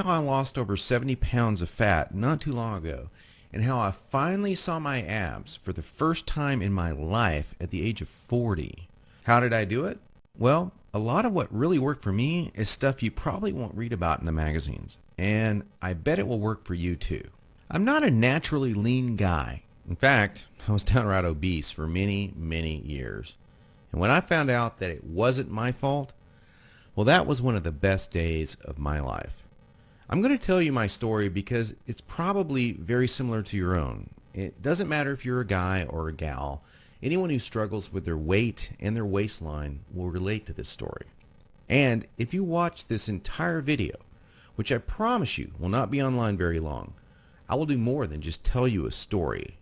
how I lost over 70 pounds of fat not too long ago, and how I finally saw my abs for the first time in my life at the age of 40. How did I do it? Well, a lot of what really worked for me is stuff you probably won't read about in the magazines, and I bet it will work for you too. I'm not a naturally lean guy. In fact, I was downright obese for many, many years. And when I found out that it wasn't my fault, well, that was one of the best days of my life. I'm going to tell you my story because it's probably very similar to your own. It doesn't matter if you're a guy or a gal. Anyone who struggles with their weight and their waistline will relate to this story. And if you watch this entire video, which I promise you will not be online very long, I will do more than just tell you a story.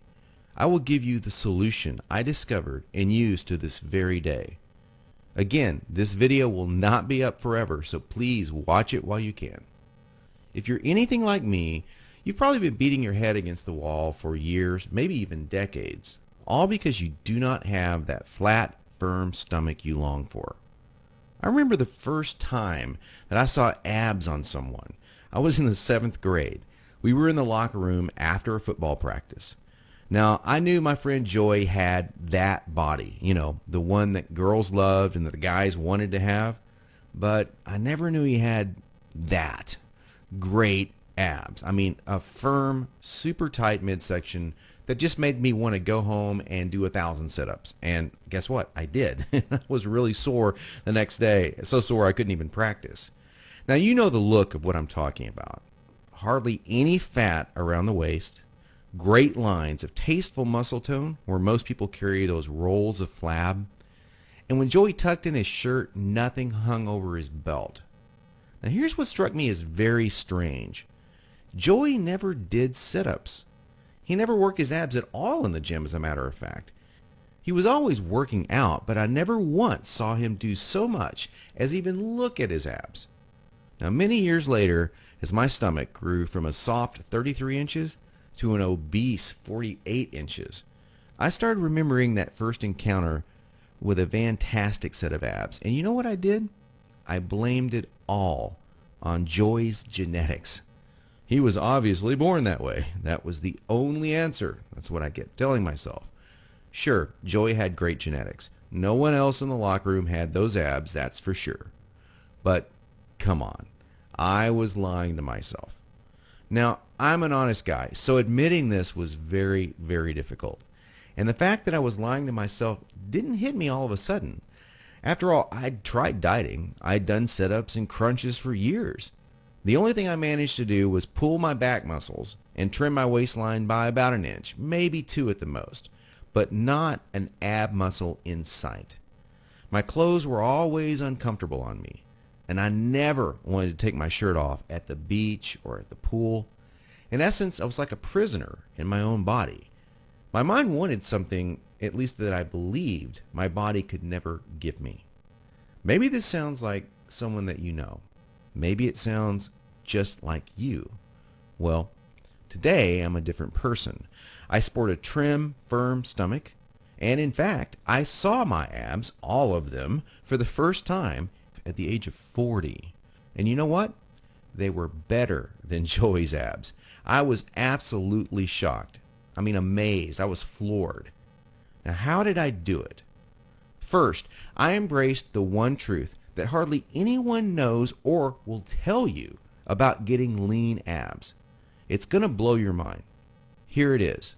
I will give you the solution I discovered and use to this very day. Again, this video will not be up forever, so please watch it while you can. If you're anything like me, you've probably been beating your head against the wall for years, maybe even decades, all because you do not have that flat, firm stomach you long for. I remember the first time that I saw abs on someone. I was in the 7th grade. We were in the locker room after a football practice. Now, I knew my friend Joy had that body, the one that girls loved and that the guys wanted to have, but I never knew he had that great abs. I mean, a firm, super tight midsection that just made me want to go home and do 1,000 sit-ups. And guess what? I did. I was really sore the next day, so sore I couldn't even practice. Now, you know the look of what I'm talking about. Hardly any fat around the waist, great lines of tasteful muscle tone where most people carry those rolls of flab, and when Joey tucked in his shirt, nothing hung over his belt. Now here's what struck me as very strange. Joey never did sit-ups. He never worked his abs at all in the gym, as a matter of fact. He was always working out, but I never once saw him do so much as even look at his abs. Now many years later, as my stomach grew from a soft 33 inches to an obese 48 inches, I started remembering that first encounter with a fantastic set of abs. And you know what I did? I blamed it all on Joey's genetics. He was obviously born that way. That was the only answer. That's what I kept telling myself. Sure, Joey had great genetics. No one else in the locker room had those abs, that's for sure. But come on, I was lying to myself. Now, I'm an honest guy, so admitting this was very, very difficult. And the fact that I was lying to myself didn't hit me all of a sudden. After all, I'd tried dieting. I'd done sit-ups and crunches for years. The only thing I managed to do was pull my back muscles and trim my waistline by about an inch, maybe 2 at the most, but not an ab muscle in sight. My clothes were always uncomfortable on me, and I never wanted to take my shirt off at the beach or at the pool. In essence, I was like a prisoner in my own body. My mind wanted something, at least that I believed, my body could never give me. Maybe this sounds like someone that you know. Maybe it sounds just like you. Well, today I'm a different person. I sport a trim, firm stomach, and in fact, I saw my abs, all of them, for the first time at the age of 40. And you know what? They were better than Joey's abs. I was absolutely shocked. I mean, amazed. I was floored. Now, how did I do it? First, I embraced the one truth that hardly anyone knows or will tell you about getting lean abs. It's going to blow your mind. Here it is.